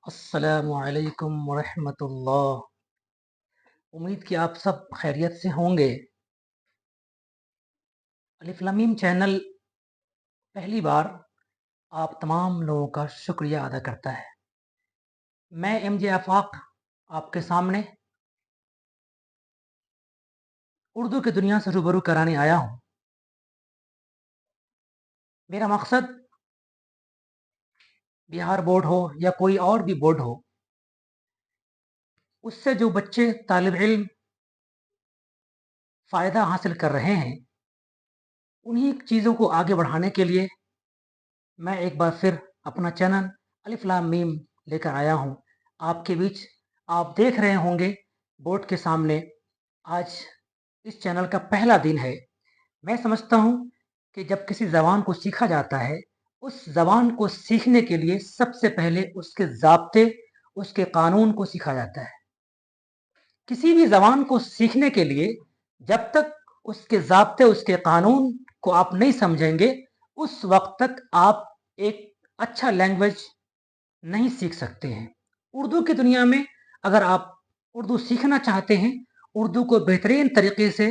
अस्सलामु अलैकुम वरहमतुल्लाह। उम्मीद कि आप सब खैरियत से होंगे। अलिफ लाम मीम चैनल पहली बार आप तमाम लोगों का शुक्रिया अदा करता है। मैं एमजे आफाक आपके सामने उर्दू की दुनिया से रूबरू कराने आया हूँ। मेरा मकसद बिहार बोर्ड हो या कोई और भी बोर्ड हो, उससे जो बच्चे तालिब इल्म फ़ायदा हासिल कर रहे हैं, उन्हीं चीज़ों को आगे बढ़ाने के लिए मैं एक बार फिर अपना चैनल अलिफ लाम मीम लेकर आया हूँ आपके बीच। आप देख रहे होंगे बोर्ड के सामने, आज इस चैनल का पहला दिन है। मैं समझता हूँ कि जब किसी ज़बान को सीखा जाता है, उस ज़बान को सीखने के लिए सबसे पहले उसके ज़ाब्ते, उसके कानून को सीखा जाता है। किसी भी ज़बान को सीखने के लिए जब तक उसके ज़ाब्ते, उसके कानून को आप नहीं समझेंगे, उस वक्त तक आप एक अच्छा लैंग्वेज नहीं सीख सकते हैं। उर्दू की दुनिया में अगर आप उर्दू सीखना चाहते हैं, उर्दू को बेहतरीन तरीके से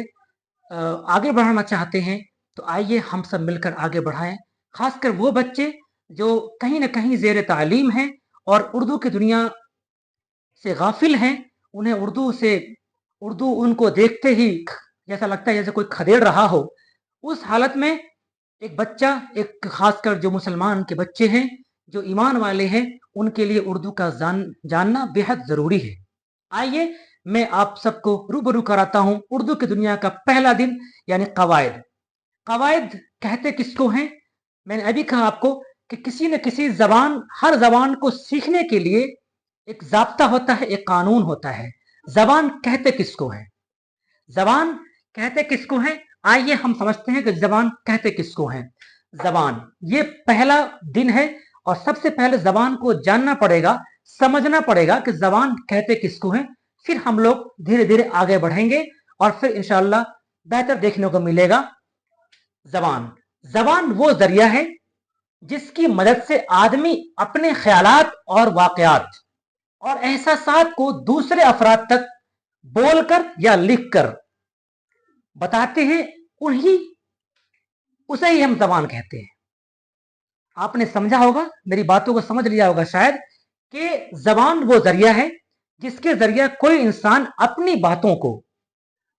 आगे बढ़ाना चाहते हैं, तो आइए हम सब मिलकर आगे बढ़ाएं। खासकर वो बच्चे जो कहीं ना कहीं ज़ेर तालीम हैं और उर्दू की दुनिया से गाफिल हैं, उन्हें उर्दू उनको देखते ही जैसा लगता है जैसे कोई खदेड़ रहा हो। उस हालत में एक बच्चा, एक खासकर जो मुसलमान के बच्चे हैं, जो ईमान वाले हैं, उनके लिए उर्दू का जानना बेहद ज़रूरी है। आइए मैं आप सबको रूबरू कराता हूँ उर्दू की दुनिया का पहला दिन, यानी कवायद। कवायद कहते किसको हैं? मैंने अभी कहा आपको कि किसी न किसी ज़बान, हर ज़बान को सीखने के लिए एक ज़ाब्ता होता है, एक कानून होता है। ज़बान कहते किसको है? ज़बान कहते किसको है? आइए हम समझते हैं कि ज़बान कहते किसको है। ज़बान, ये पहला दिन है और सबसे पहले ज़बान को जानना पड़ेगा, समझना पड़ेगा कि ज़बान कहते किसको है। फिर हम लोग धीरे धीरे आगे बढ़ेंगे और फिर इंशाअल्लाह बेहतर देखने को मिलेगा। ज़बान, ज़बान वो जरिया है जिसकी मदद से आदमी अपने ख्यालात और वाक़यात और एहसासात को दूसरे अफराद तक बोलकर या लिखकर बताते हैं। उसे ही हम ज़बान कहते हैं। आपने समझा होगा, मेरी बातों को समझ लिया होगा शायद, कि ज़बान वो जरिया है जिसके जरिए कोई इंसान अपनी बातों को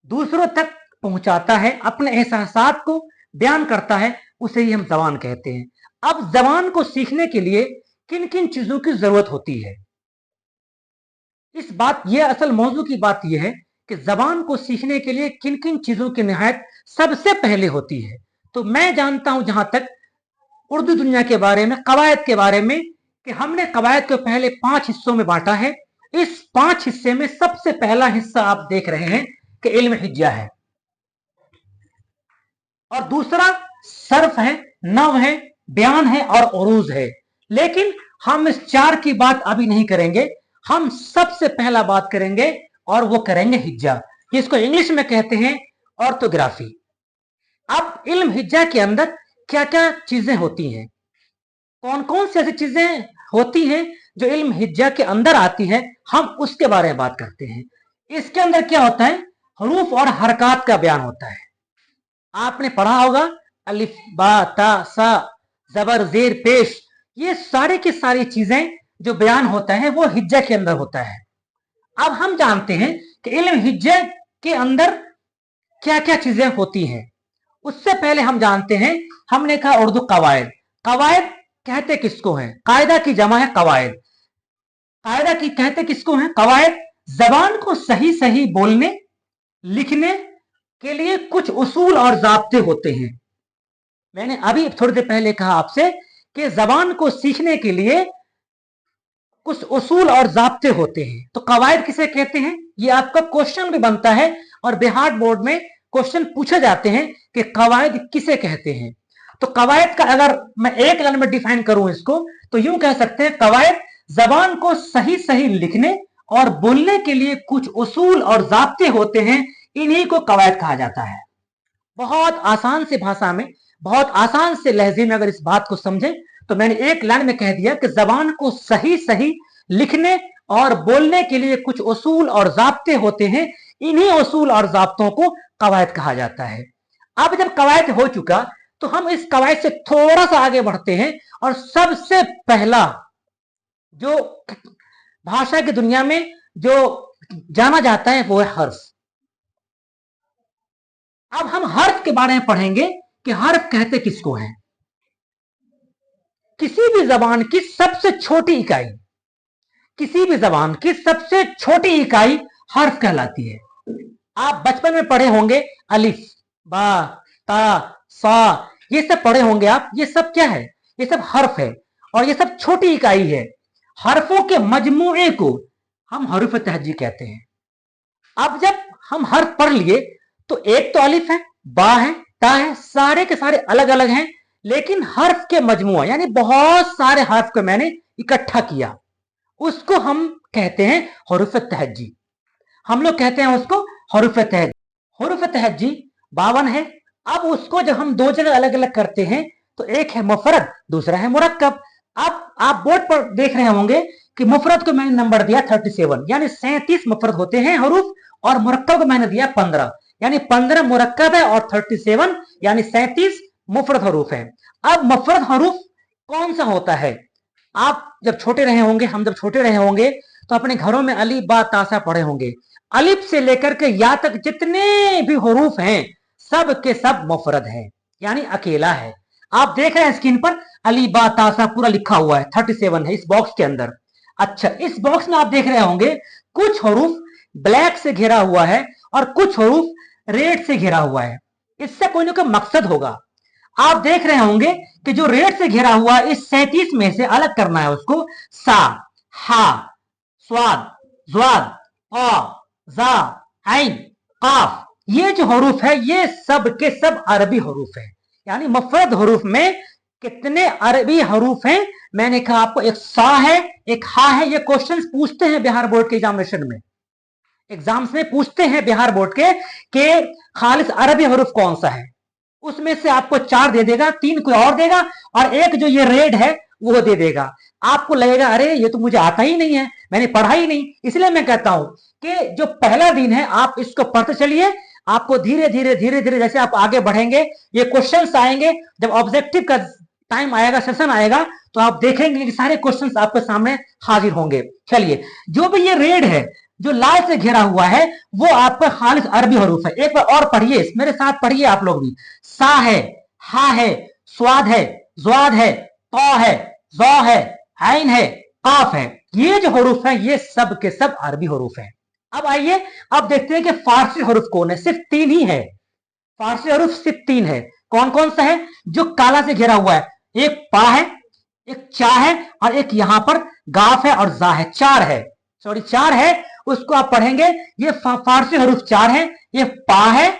दूसरों तक पहुंचाता है, अपने एहसासात को बयान करता है, उसे ही हम ज़बान कहते हैं। अब ज़बान को सीखने के लिए किन किन चीज़ों की ज़रूरत होती है, ये असल मौजू की बात यह है कि ज़बान को सीखने के लिए किन किन चीज़ों की निहायत सबसे पहले होती है। तो मैं जानता हूं जहां तक उर्दू दुनिया के बारे में, कवायद के बारे में, कि हमने कवायद को पहले 5 हिस्सों में बांटा है। इस 5 हिस्से में सबसे पहला हिस्सा आप देख रहे हैं कि इल्म हिज्जा है, और दूसरा सर्फ है, नव है, बयान है और उरूज है। लेकिन हम इस 4 की बात अभी नहीं करेंगे। हम सबसे पहला बात करेंगे और वो करेंगे हिज्जा, जिसको इंग्लिश में कहते हैं ऑर्थोग्राफी। अब इल्म हिज्जा के अंदर क्या क्या चीजें होती हैं, कौन कौन सी ऐसी चीजें होती हैं जो इल्म हिज्जा के अंदर आती है, हम उसके बारे में बात करते हैं। इसके अंदर क्या होता है? हरूफ और हरकत का बयान होता है। आपने पढ़ा होगा अलिफ बा ता सा, जबर जेर पेश, ये सारी की सारी चीजें जो बयान होता है वो हिज्जा के अंदर होता है। अब हम जानते हैं कि इल्म हिज्जा के अंदर क्या क्या चीजें होती हैं। उससे पहले हम जानते हैं, हमने कहा उर्दू कवायद। कवायद कहते किसको है? कायदा की जमा है कवायद। कायदा की कहते किसको है? कवायद। जबान को सही सही बोलने लिखने के लिए कुछ उसूल और ज़ाब्ते होते हैं। मैंने अभी थोड़ी देर पहले कहा आपसे कि जबान को सीखने के लिए कुछ उसूल और ज़ाब्ते होते हैं। तो कवायद किसे कहते हैं? ये आपका क्वेश्चन भी बनता है और बिहार बोर्ड में क्वेश्चन पूछे जाते हैं कि कवायद किसे कहते हैं। तो कवायद का अगर मैं एक लाइन में डिफाइन करूं इसको, तो यूं कह सकते हैं, कवायद जबान को सही सही लिखने और बोलने के लिए कुछ उसूल और ज़ाब्ते होते हैं, इन्हीं को कवायद कहा जाता है। बहुत आसान से भाषा में, बहुत आसान से लहजे में अगर इस बात को समझें, तो मैंने एक लाइन में कह दिया कि जबान को सही सही लिखने और बोलने के लिए कुछ उसूल और ज़ाब्ते होते हैं। इन्हीं उसूल और ज़ाब्तों को कवायद कहा जाता है। अब जब कवायद हो चुका तो हम इस कवायद से थोड़ा सा आगे बढ़ते हैं और सबसे पहला जो भाषा की दुनिया में जो जाना जाता है वो है हर्फ। अब हम हर्फ के बारे में पढ़ेंगे कि हर्फ कहते किसको हैं। किसी भी जबान की सबसे छोटी इकाई, किसी भी जबान की सबसे छोटी इकाई हर्फ कहलाती है। आप बचपन में पढ़े होंगे अलिफ, बा, ता, सा, ये सब पढ़े होंगे आप। ये सब क्या है? ये सब हर्फ है और ये सब छोटी इकाई है। हर्फों के मजमूए को हम हरूफ तहजी कहते हैं। अब जब हम हर्फ पढ़ लिए तो एक तो अलिफ है, बा है, ता है, सारे के सारे अलग अलग हैं, लेकिन हर्फ के मजमुआ यानी बहुत सारे हर्फ को मैंने इकट्ठा किया, उसको हम कहते हैं हरूफ तहजी। हम लोग कहते हैं उसको हरूफ तहजी। हरूफ तहजी 52 है। अब उसको जब हम दो जगह अलग अलग करते हैं तो एक है मुफरद, दूसरा है मुरक्कब। अब आप बोर्ड पर देख रहे होंगे कि मुफरद को मैंने नंबर दिया 37 यानी 37 मुफरद होते हैं हरूफ, और मुरक्कब को मैंने दिया 15 यानी 15 मुरक्कब है और 37 यानी 37 मुफरद हरूफ है। अब मुफरद हरूफ कौन सा होता है? आप जब छोटे रहे होंगे, हम जब छोटे रहे होंगे तो अपने घरों में अली, बा, तासा पढ़े होंगे। अलिफ से लेकर के या तक जितने भी हरूफ हैं सब के सब मुफरद हैं यानी अकेला है। आप देख रहे हैं स्क्रीन पर अली, बा, तासा पूरा लिखा हुआ है, 37 है इस बॉक्स के अंदर। अच्छा, इस बॉक्स में आप देख रहे होंगे कुछ हरूफ ब्लैक से घेरा हुआ है और कुछ हरूफ रेड से घेरा हुआ है। इससे कोई ना कोई मकसद होगा। आप देख रहे होंगे कि जो रेड से घेरा हुआ इस 37 में से अलग करना है उसको। सा, हा, स्वाद, ज्वाद, आ, जा, आइन, काफ, ये जो हरूफ है ये सब के सब अरबी हरूफ है। यानी मुफरद हरूफ में कितने अरबी हरूफ हैं? मैंने कहा आपको एक सा है, एक हा है। ये क्वेश्चंस पूछते हैं बिहार बोर्ड के एग्जामिनेशन में, एग्जाम्स में पूछते हैं बिहार बोर्ड के कि खालिस अरबी हरूफ कौन सा है। उसमें से आपको 4 दे देगा, 3 कोई और देगा और एक जो ये रेड है वो दे देगा। आपको लगेगा अरे ये तो मुझे आता ही नहीं है, मैंने पढ़ा ही नहीं। इसलिए मैं कहता हूं कि जो पहला दिन है आप इसको पढ़ते चलिए। आपको धीरे धीरे धीरे धीरे जैसे आप आगे बढ़ेंगे ये क्वेश्चंस आएंगे। जब ऑब्जेक्टिव का टाइम आएगा, सेशन आएगा, तो आप देखेंगे कि सारे क्वेश्चंस आपके सामने हाजिर होंगे। चलिए, जो भी ये रेड है, जो लाल से घेरा हुआ है, वो आपका खालिस अरबी हरूफ है। एक बार और पढ़िए, मेरे साथ पढ़िए आप लोग भी। सा है, हा है, स्वाद है, ज्वाद है, ता है, जा है, आइन है, काफ है। ये जो हरूफ है ये सब के सब अरबी हरूफ है। अब आइए अब देखते हैं कि फारसी हरूफ कौन है। सिर्फ 3 ही है, फारसी हरूफ सिर्फ 3 है। कौन कौन सा है? जो काला से घेरा हुआ है, एक पा है, एक चा है और एक यहां पर गाफ है और जा है। 4 है, सॉरी 4 है, उसको आप पढ़ेंगे। ये फारसी हरूफ 4 है। ये पा है,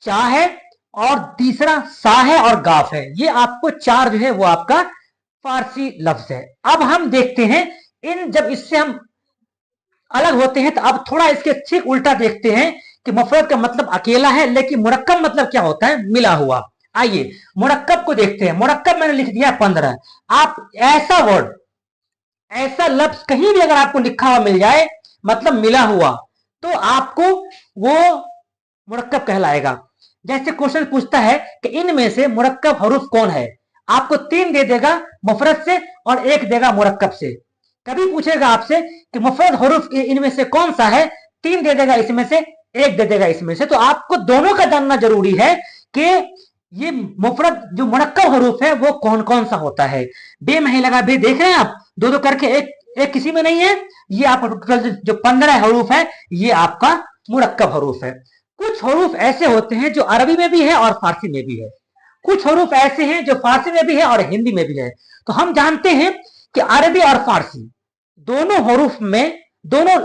चा है और तीसरा सा है और गाफ है। ये आपको 4 जो है वो आपका फारसी लफ्ज है। अब हम देखते हैं इन, जब इससे हम अलग होते हैं तो अब थोड़ा इसके ठीक उल्टा देखते हैं कि मुफरद का मतलब अकेला है, लेकिन मुरक्कब मतलब क्या होता है? मिला हुआ। आइए मुरक्कब को देखते हैं। मुरक्कब मैंने लिख दिया 15। आप ऐसा वर्ड, ऐसा लफ्ज कहीं भी अगर आपको लिखा हुआ मिल जाए मतलब मिला हुआ, तो आपको वो मुरक्कब कहलाएगा। जैसे क्वेश्चन पूछता है कि इनमें से मुरक्कब हरूफ कौन है, आपको 3 दे देगा मुफरद से और 1 देगा मुरक्कब से। कभी पूछेगा आपसे कि मुफरद हरूफ इनमें से कौन सा है, 3 दे देगा इसमें से, 1 दे देगा इसमें से। तो आपको दोनों का जानना जरूरी है कि ये मुफरद जो मुरक्कब हरूफ है वो कौन कौन सा होता है। बे नहीं लगा बे, देख रहे हैं आप, दो करके, एक किसी में नहीं है। ये आपका टोटल जो 15 हरूफ है ये आपका मुरक्कब हरूफ है। कुछ हरूफ ऐसे होते हैं जो अरबी में भी है और फारसी में भी है। कुछ हरूफ ऐसे हैं जो फारसी में भी है और हिंदी में भी है। तो हम जानते हैं कि अरबी और फारसी दोनों हरूफ में, दोनों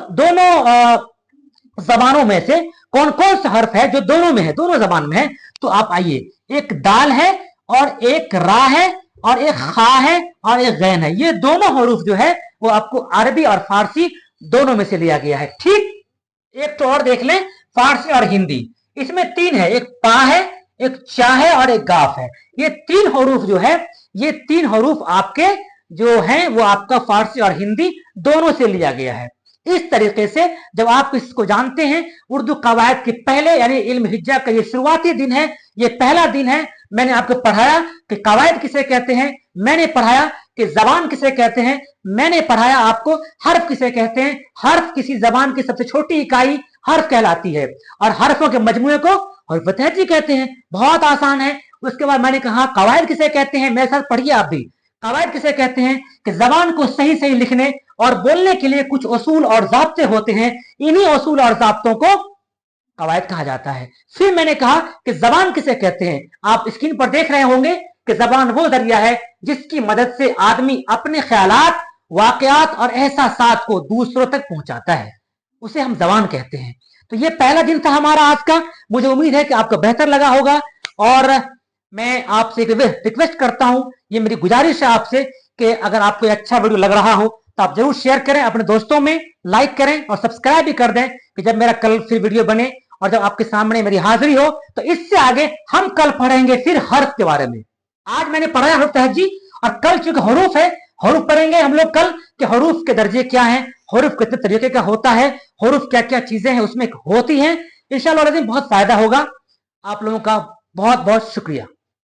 जबानों में से कौन कौन सा हर्फ है जो दोनों में है, दोनों जबान में है। तो आप आइए, एक दाल है और एक रा है और एक खा है और एक गैन है। ये दोनों हरूफ जो है वो आपको अरबी और फारसी दोनों में से लिया गया है। ठीक, एक तो और देख लें, फारसी और हिंदी, इसमें 3 है, एक पा है, एक चा है और एक गाफ है। ये 3 हरूफ जो है, ये 3 हरूफ आपके जो है वो आपका फारसी और हिंदी दोनों से लिया गया है। इस तरीके से जब आप इसको जानते हैं, उर्दू कवायद के पहले यानी इल्म हिज्जा का ये शुरुआती दिन है, ये पहला दिन है। मैंने आपको पढ़ाया कि कवायद किसे कहते हैं, मैंने पढ़ाया कि जबान किसे कहते हैं, मैंने पढ़ाया आपको हर्फ किसे कहते हैं। हर्फ किसी जबान की सबसे छोटी इकाई हर्फ कहलाती है और हर्फों के मजमूए को हर्फ तहजी कहते हैं। बहुत आसान है। उसके बाद मैंने कहा कवायद किसे कहते हैं, मेरे साथ पढ़िए आप भी। कवायद किसे कहते हैं कि जबान को सही सही लिखने और बोलने के लिए कुछ उसूल और ज़ाब्ते होते हैं, इन्हीं उसूल और ज़ाब्तों को कवायद कहा जाता है। फिर मैंने कहा कि जबान किसे कहते हैं। आप स्क्रीन पर देख रहे होंगे कि जबान वो जरिया है जिसकी मदद से आदमी अपने ख्यालात, वाकयात और एहसासात को दूसरों तक पहुंचाता है, उसे हम जबान कहते हैं। तो ये पहला दिन था हमारा आज का। मुझे उम्मीद है कि आपको बेहतर लगा होगा और मैं आपसे एक रिक्वेस्ट करता हूं, ये मेरी गुजारिश है आपसे कि अगर आपको अच्छा वीडियो लग रहा हो तो आप जरूर शेयर करें अपने दोस्तों में, लाइक करें और सब्सक्राइब भी कर दें कि जब मेरा कल फिर वीडियो बने और जब आपके सामने मेरी हाजिरी हो तो इससे आगे हम कल पढ़ेंगे फिर हर्फ के बारे में। आज मैंने पढ़ा हर्फ तहजी और कल चूंकि हरूफ है, हरूफ पढ़ेंगे हम लोग कल कि हरूफ के दर्जे क्या हैं, हरूफ कितने तरीके का होता है, हरूफ क्या क्या चीजें हैं उसमें होती हैं। इंशाअल्लाह बहुत फायदा होगा। आप लोगों का बहुत बहुत शुक्रिया।